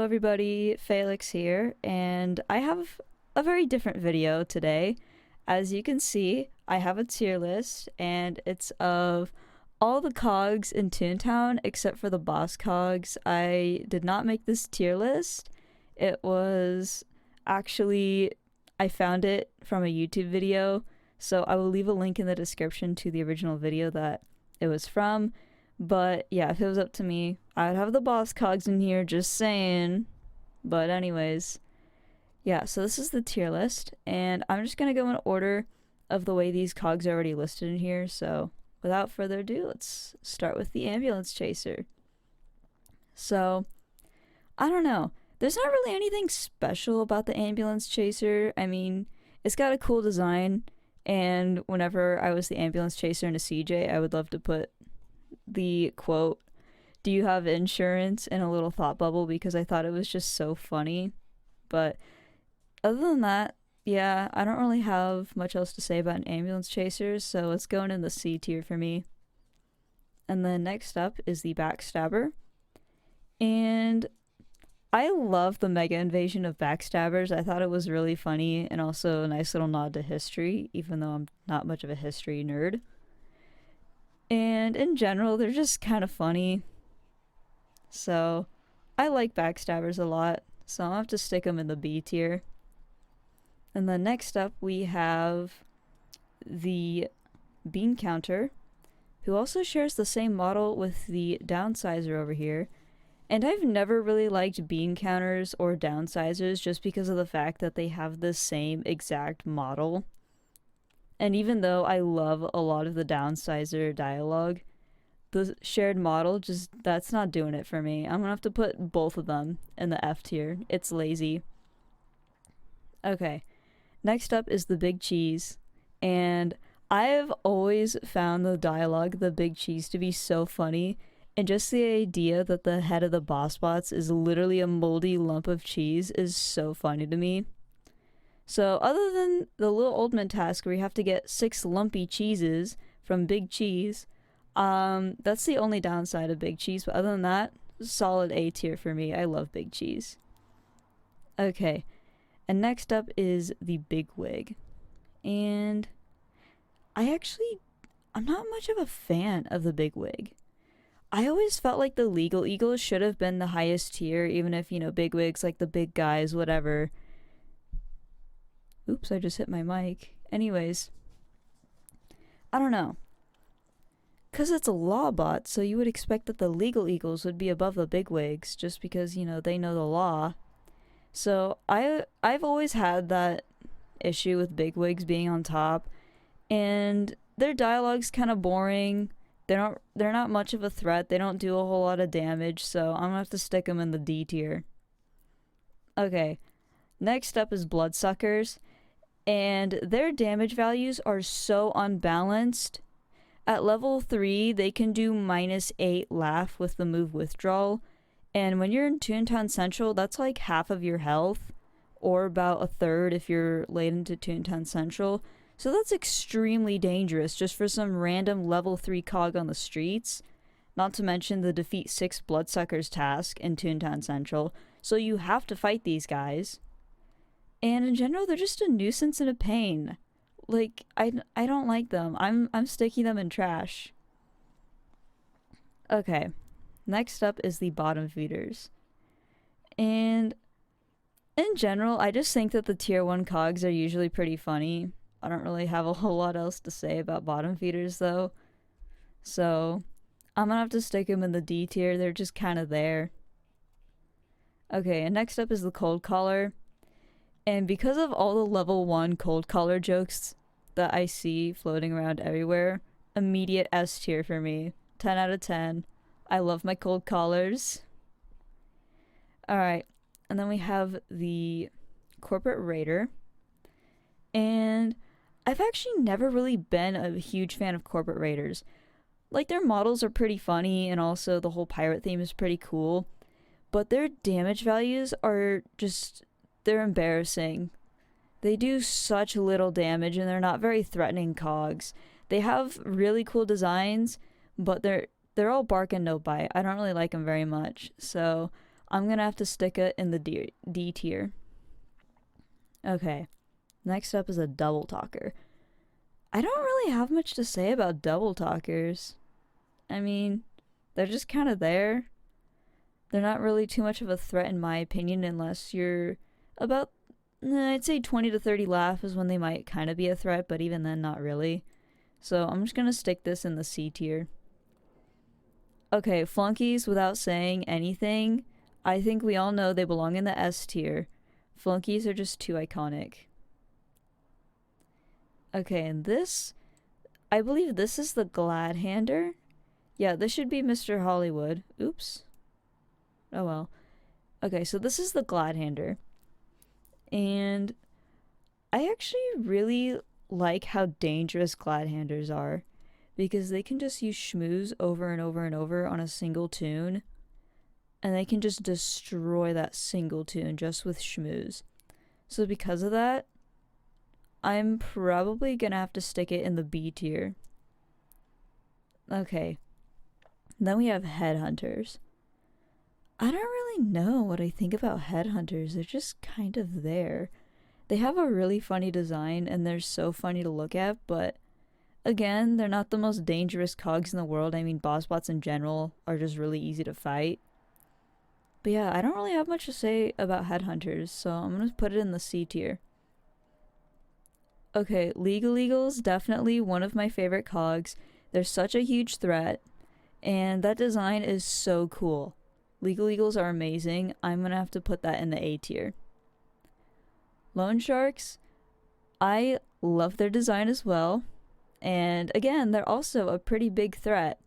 everybody, Felix here, and I have a very different video today. As you can see, I have a tier list, and it's of all the cogs in Toontown except for the boss cogs. I did not make this tier list. It was actually, I found it from a YouTube video, so I will leave a link in the description to the original video that it was from. But yeah, if it was up to me, I'd have the boss cogs in here, just saying. But anyways, yeah, so this is the tier list, and I'm just gonna go in order of the way these cogs are already listed in here. So without further ado, let's start with the ambulance chaser. So I don't know, there's not really anything special about the ambulance chaser. I mean, it's got a cool design, and whenever I was the ambulance chaser in a CJ, I would love to put the quote, "Do you have insurance?" in a little thought bubble, because I thought it was just so funny. But other than that, yeah, I don't really have much else to say about an ambulance chaser, so it's going in the C tier for me. And then next up is the backstabber. And I love the mega invasion of backstabbers. I thought it was really funny and also a nice little nod to history, even though I'm not much of a history nerd. And in general, they're just kind of funny. So I like backstabbers a lot, so I'll have to stick them in the B tier. And then next up we have the bean counter, who also shares the same model with the downsizer over here. And I've never really liked bean counters or downsizers just because of the fact that they have the same exact model. And even though I love a lot of the downsizer dialogue, the shared model, that's not doing it for me. I'm gonna have to put both of them in the F tier. It's lazy. Okay, next up is the big cheese. And I've always found the dialogue, the big cheese, to be so funny. And just the idea that the head of the Bossbots is literally a moldy lump of cheese is so funny to me. So other than the little Oldman task where you have to get 6 lumpy cheeses from Big Cheese, that's the only downside of Big Cheese. But other than that, solid A tier for me. I love Big Cheese. Okay, and next up is the Bigwig. And I'm not much of a fan of the Bigwig. I always felt like the Legal Eagles should have been the highest tier, even if, Bigwig's like the big guys, whatever. Oops, I just hit my mic. Anyways, I don't know. Because it's a law bot, so you would expect that the Legal Eagles would be above the Bigwigs, just because, they know the law. So I've always had that issue with Bigwigs being on top, and their dialogue's kind of boring. They're not much of a threat. They don't do a whole lot of damage, so I'm gonna have to stick them in the D tier. Okay, next up is Bloodsuckers. And their damage values are so unbalanced. At level 3, they can do -8 laugh with the move Withdrawal. And when you're in Toontown Central, that's like half of your health, or about a third if you're late into Toontown Central. So that's extremely dangerous just for some random level 3 cog on the streets. Not to mention the defeat 6 Bloodsuckers task in Toontown Central. So you have to fight these guys. And in general, they're just a nuisance and a pain. Like, I don't like them. I'm sticking them in trash. Okay, next up is the bottom feeders. And in general, I just think that the tier 1 cogs are usually pretty funny. I don't really have a whole lot else to say about bottom feeders though. So I'm gonna have to stick them in the D tier. They're just kind of there. Okay, and next up is the cold collar. And because of all the level 1 cold collar jokes that I see floating around everywhere, immediate S tier for me. 10 out of 10. I love my cold collars. Alright, and then we have the Corporate Raider. And I've actually never really been a huge fan of Corporate Raiders. Like, their models are pretty funny, and also the whole pirate theme is pretty cool. But their damage values are just... they're embarrassing. They do such little damage, and they're not very threatening cogs. They have really cool designs, but they're all bark and no bite. I don't really like them very much. So I'm gonna have to stick it in the D tier. Okay, next up is a double talker. I don't really have much to say about double talkers. I mean, they're just kind of there. They're not really too much of a threat in my opinion unless you're about, I'd say 20 to 30 laugh is when they might kind of be a threat, but even then not really. So I'm just going to stick this in the C tier. Okay, flunkies without saying anything. I think we all know they belong in the S tier. Flunkies are just too iconic. Okay, and this, I believe this is the Gladhander. Yeah, this should be Mr. Hollywood. Oops. Oh well. Okay, so this is the Gladhander. And I actually really like how dangerous Gladhanders are because they can just use schmooze over and over and over on a single tune, and they can just destroy that single tune just with schmooze. So because of that, I'm probably gonna have to stick it in the B tier. Okay. Then we have headhunters. I don't really know what I think about headhunters. They're just kind of there. They have a really funny design and they're so funny to look at, but again, they're not the most dangerous cogs in the world. I mean, boss bots in general are just really easy to fight. But yeah, I don't really have much to say about headhunters, so I'm gonna put it in the C tier. Okay, Legal Eagles, definitely one of my favorite cogs. They're such a huge threat, and that design is so cool. Legal Eagles are amazing. I'm gonna have to put that in the A tier. Loan Sharks, I love their design as well. And again, they're also a pretty big threat.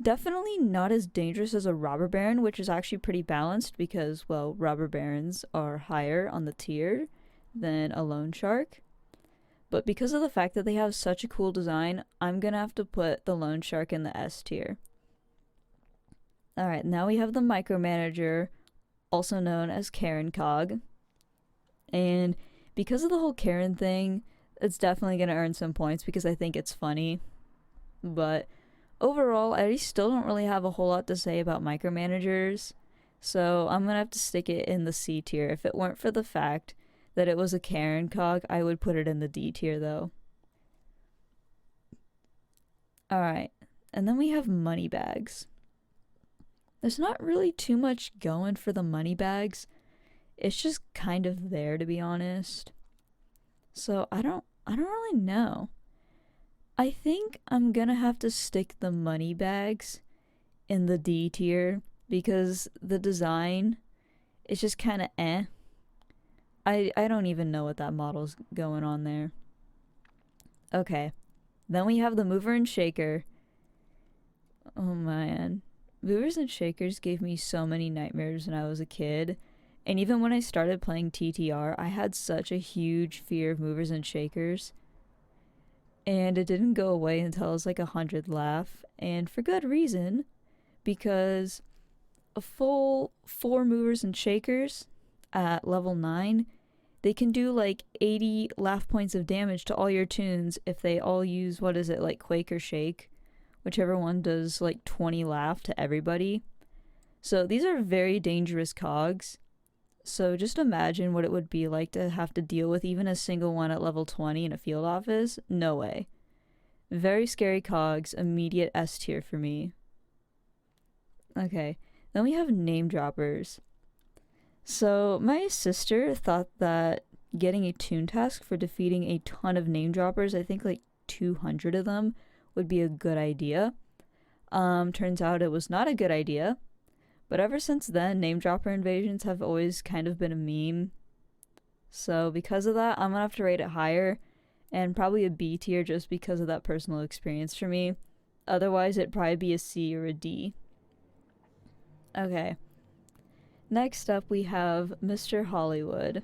Definitely not as dangerous as a robber baron, which is actually pretty balanced because, well, robber barons are higher on the tier than a loan shark. But because of the fact that they have such a cool design, I'm gonna have to put the loan shark in the S tier. Alright, now we have the micromanager, also known as Karen Cog. And because of the whole Karen thing, it's definitely gonna earn some points because I think it's funny. But overall, I still don't really have a whole lot to say about micromanagers, so I'm gonna have to stick it in the C tier. If it weren't for the fact that it was a Karen cog, I would put it in the D tier though. Alright, and then we have money bags. There's not really too much going for the money bags. It's just kind of there, to be honest. So I don't really know. I think I'm gonna have to stick the money bags in the D tier because the design is just kind of eh. I don't even know what that model's going on there. Okay. Then we have the mover and shaker. Oh man. Movers and shakers gave me so many nightmares when I was a kid. And even when I started playing TTR, I had such a huge fear of movers and shakers. And it didn't go away until I was like 100 laugh. And for good reason. Because a full 4 movers and shakers at level 9, they can do like 80 laugh points of damage to all your tunes if they all use, what is it, like Quake or Shake? Whichever one does like 20 laugh to everybody. So these are very dangerous cogs. So just imagine what it would be like to have to deal with even a single one at level 20 in a field office. No way. Very scary cogs, immediate S tier for me. Okay, then we have name droppers. So my sister thought that getting a toon task for defeating a ton of name droppers, I think like 200 of them, would be a good idea. Turns out it was not a good idea. But ever since then, name dropper invasions have always kind of been a meme. So because of that, I'm gonna have to rate it higher, and probably a B tier just because of that personal experience for me. Otherwise, it'd probably be a C or a D. Okay. Next up, we have Mr. Hollywood.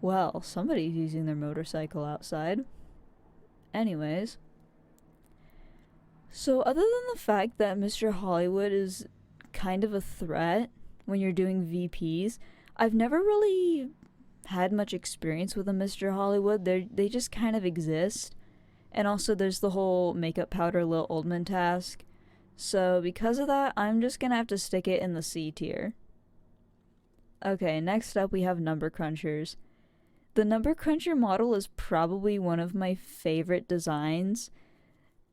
Well, somebody's using their motorcycle outside. Anyways. So other than the fact that Mr. Hollywood is kind of a threat when you're doing VPs, I've never really had much experience with a Mr. Hollywood. They just kind of exist. And also there's the whole makeup powder Lil Oldman task. So because of that, I'm just gonna have to stick it in the C tier. Okay, next up we have number crunchers. The number cruncher model is probably one of my favorite designs.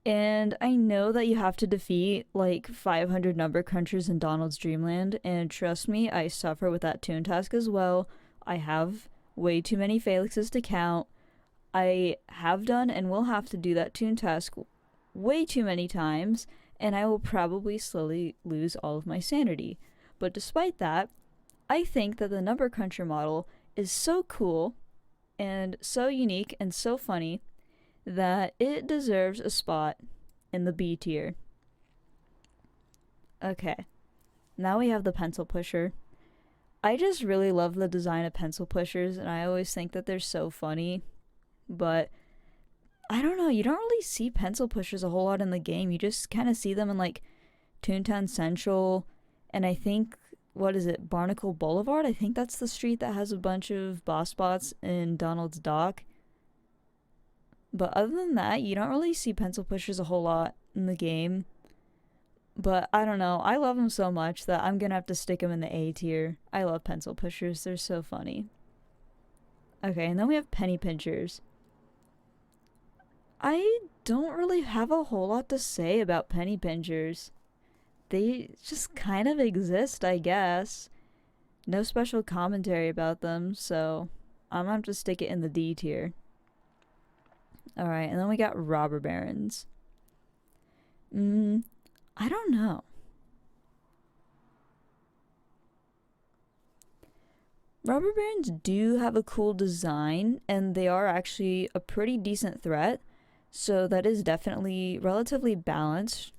And I know that you have to defeat like 500 number crunchers in Donald's Dreamland, and trust me, I suffer with that toon task as well. I have way too many Felixes to count. I have done and will have to do that toon task way too many times, and I will probably slowly lose all of my sanity. But despite that, I think that the number cruncher model is so cool and so unique and so funny that it deserves a spot in the B tier. Okay, now we have the pencil pusher. I just really love the design of pencil pushers, and I always think that they're so funny. But I don't know, you don't really see pencil pushers a whole lot in the game. You just kind of see them in like Toontown Central, and I think, what is it, Barnacle Boulevard? I think that's the street that has a bunch of boss bots in Donald's Dock. But other than that, you don't really see pencil pushers a whole lot in the game. But I don't know, I love them so much that I'm gonna have to stick them in the A tier. I love pencil pushers, they're so funny. Okay, and then we have penny pinchers. I don't really have a whole lot to say about penny pinchers. They just kind of exist, I guess. No special commentary about them, so I'm gonna have to stick it in the D tier. Alright, and then we got robber barons. I don't know. Robber barons do have a cool design, and they are actually a pretty decent threat, so that is definitely relatively balanced.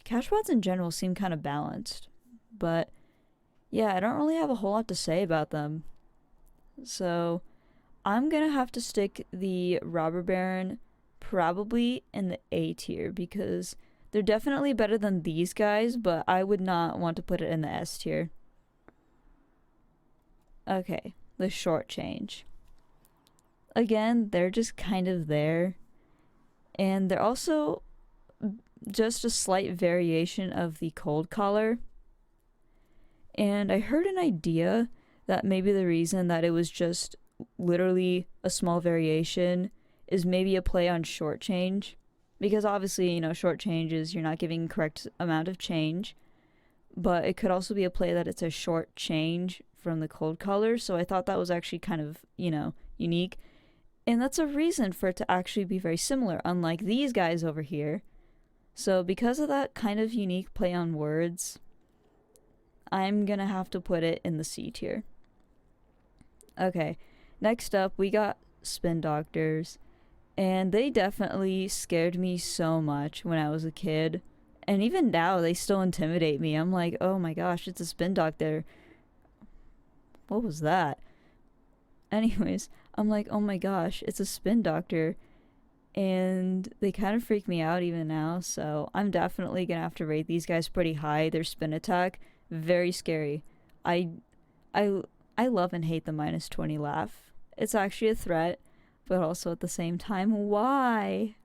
Cashbots in general seem kind of balanced, but yeah, I don't really have a whole lot to say about them. So I'm gonna have to stick the robber baron probably in the A tier because they're definitely better than these guys, but I would not want to put it in the S tier. Okay, the short change. Again, they're just kind of there. And they're also just a slight variation of the cold collar. And I heard an idea that maybe the reason that it was just literally a small variation is maybe a play on short change. Because obviously, you know, short change is you're not giving correct amount of change. But it could also be a play that it's a short change from the cold color. So I thought that was actually kind of, you know, unique. And that's a reason for it to actually be very similar, unlike these guys over here. So because of that kind of unique play on words, I'm gonna have to put it in the C tier. Okay, next up we got spin doctors. And they definitely scared me so much when I was a kid. And even now, they still intimidate me. I'm like, oh my gosh, it's a spin doctor. What was that? Anyways, I'm like, oh my gosh, it's a spin doctor. And they kind of freak me out even now. So I'm definitely going to have to rate these guys pretty high. Their spin attack, very scary. I love and hate the -20 laugh. It's actually a threat. But also at the same time, why?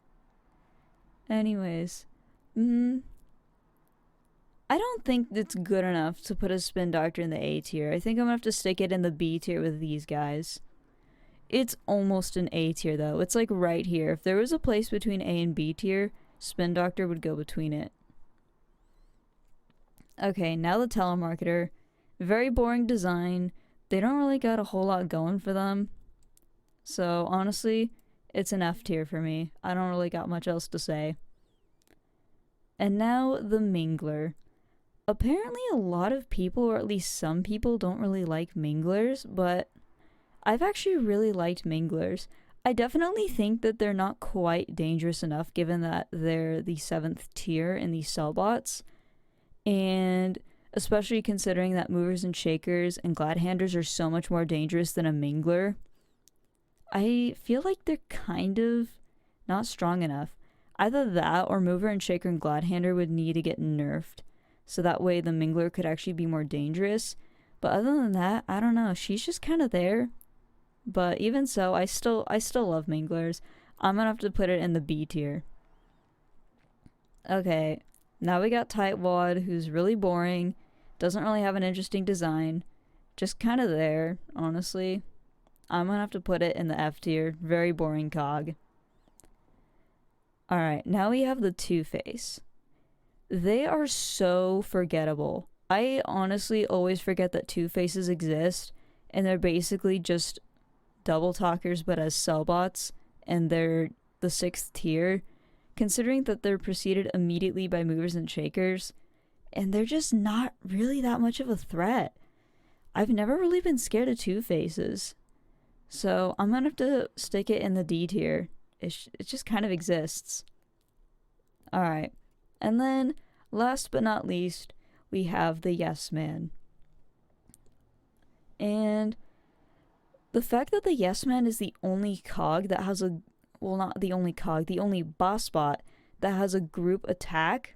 Anyways, I don't think it's good enough to put a spin doctor in the A tier. I think I'm gonna have to stick it in the B tier with these guys. It's almost an A tier though. It's like right here. If there was a place between A and B tier, spin doctor would go between it. Okay, now the telemarketer. Very boring design. They don't really got a whole lot going for them. So honestly, it's an F tier for me. I don't really got much else to say. And now the Mingler. Apparently a lot of people, or at least some people, don't really like Minglers, but I've actually really liked Minglers. I definitely think that they're not quite dangerous enough given that they're the 7th tier in the Cellbots. And especially considering that movers and shakers and glad-handers are so much more dangerous than a Mingler. I feel like they're kind of not strong enough. Either that or Mover and Shaker and Gladhander would need to get nerfed. So that way the Mingler could actually be more dangerous. But other than that, I don't know. She's just kind of there. But even so, I still love Minglers. I'm gonna have to put it in the B tier. Okay, now we got Tightwad, who's really boring, doesn't really have an interesting design, just kind of there, honestly. I'm gonna have to put it in the F tier. Very boring cog. Alright, now we have the Two-Face. They are so forgettable. I honestly always forget that Two-Faces exist, and they're basically just double talkers but as cellbots, and they're the 6th tier, considering that they're preceded immediately by movers and shakers, and they're just not really that much of a threat. I've never really been scared of Two-Faces, so I'm gonna have to stick it in the D tier. It just kind of exists. Alright, and then last but not least, we have the Yes Man. And the fact that the Yes Man is the only cog that has a, well, not the only cog, the only boss bot that has a group attack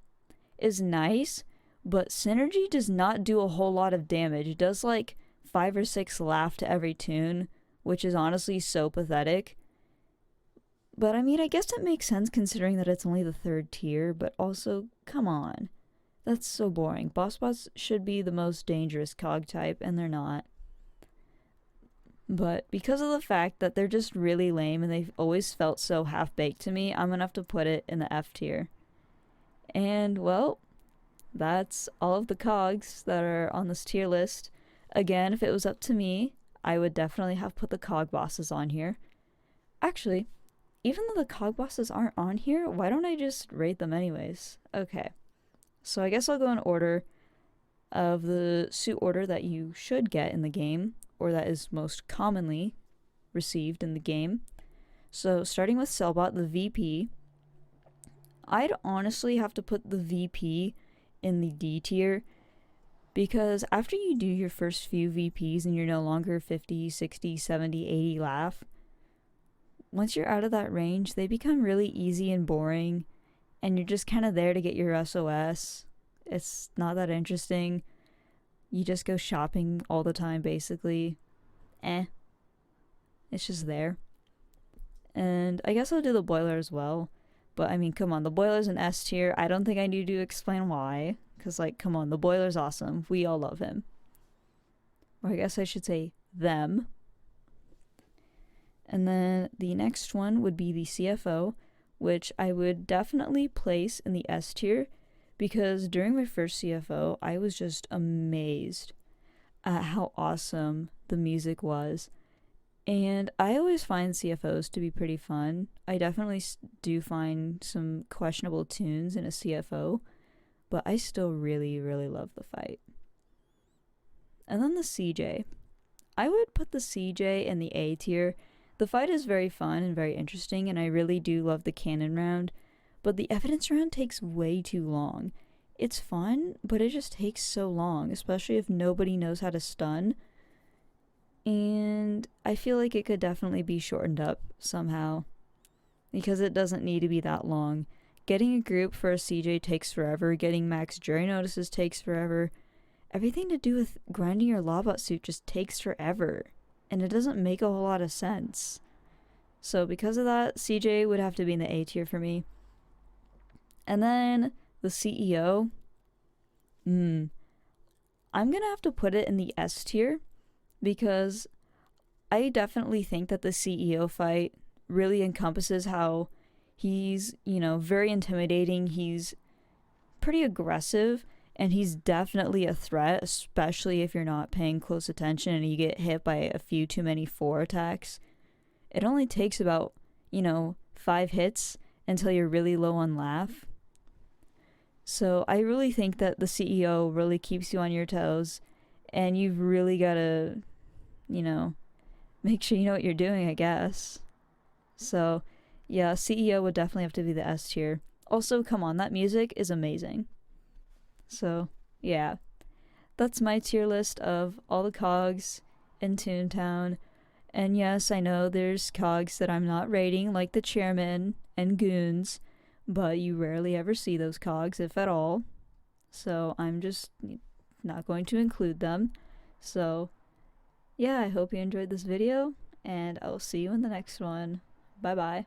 is nice, but Synergy does not do a whole lot of damage. It does like 5 or 6 laugh to every tune, which is honestly so pathetic. But I mean, I guess it makes sense considering that it's only the 3rd tier, but also, come on. That's so boring. Boss bots should be the most dangerous cog type, and they're not. But because of the fact that they're just really lame and they've always felt so half-baked to me, I'm gonna have to put it in the F tier. And, well, that's all of the cogs that are on this tier list. Again, if it was up to me, I would definitely have put the cog bosses on here. Actually, even though the cog bosses aren't on here, why don't I just rate them anyways? Okay, so I guess I'll go in order of the suit order that you should get in the game, or that is most commonly received in the game. So starting with Cellbot, the VP, I'd honestly have to put the VP in the D tier, because after you do your first few VPs and you're no longer 50, 60, 70, 80 laugh, once you're out of that range, they become really easy and boring, and you're just kind of there to get your SOS. It's not that interesting. You just go shopping all the time, basically. It's just there. And I guess I'll do the Boiler as well. But I mean, come on, the Boiler's an S tier. I don't think I need to explain why. Because, like, come on, the Boiler's awesome. We all love him. Or I guess I should say them. And then the next one would be the CFO, which I would definitely place in the S tier, because during my first CFO, I was just amazed at how awesome the music was. And I always find CFOs to be pretty fun. I definitely do find some questionable tunes in a CFO, but I still really, really love the fight. And then the CJ. I would put the CJ in the A tier. The fight is very fun and very interesting, and I really do love the cannon round, but the evidence round takes way too long. It's fun, but it just takes so long, especially if nobody knows how to stun. And I feel like it could definitely be shortened up somehow, because it doesn't need to be that long. Getting a group for a CJ takes forever, getting max jury notices takes forever. Everything to do with grinding your Lawbot suit just takes forever, and it doesn't make a whole lot of sense. So because of that, CJ would have to be in the A tier for me. And then the CEO, I'm gonna have to put it in the S tier, because I definitely think that the CEO fight really encompasses how he's, very intimidating, he's pretty aggressive, and he's definitely a threat, especially if you're not paying close attention and you get hit by a few too many 4 attacks. It only takes about, 5 hits until you're really low on laugh. So I really think that the CEO really keeps you on your toes, and you've really got to, make sure you know what you're doing, I guess. So, yeah, CEO would definitely have to be the S tier. Also, come on, that music is amazing. So, yeah, that's my tier list of all the cogs in Toontown. And yes, I know there's cogs that I'm not rating, like the chairman and goons, but you rarely ever see those cogs, if at all. So I'm just not going to include them. So, yeah, I hope you enjoyed this video, and I'll see you in the next one. Bye bye.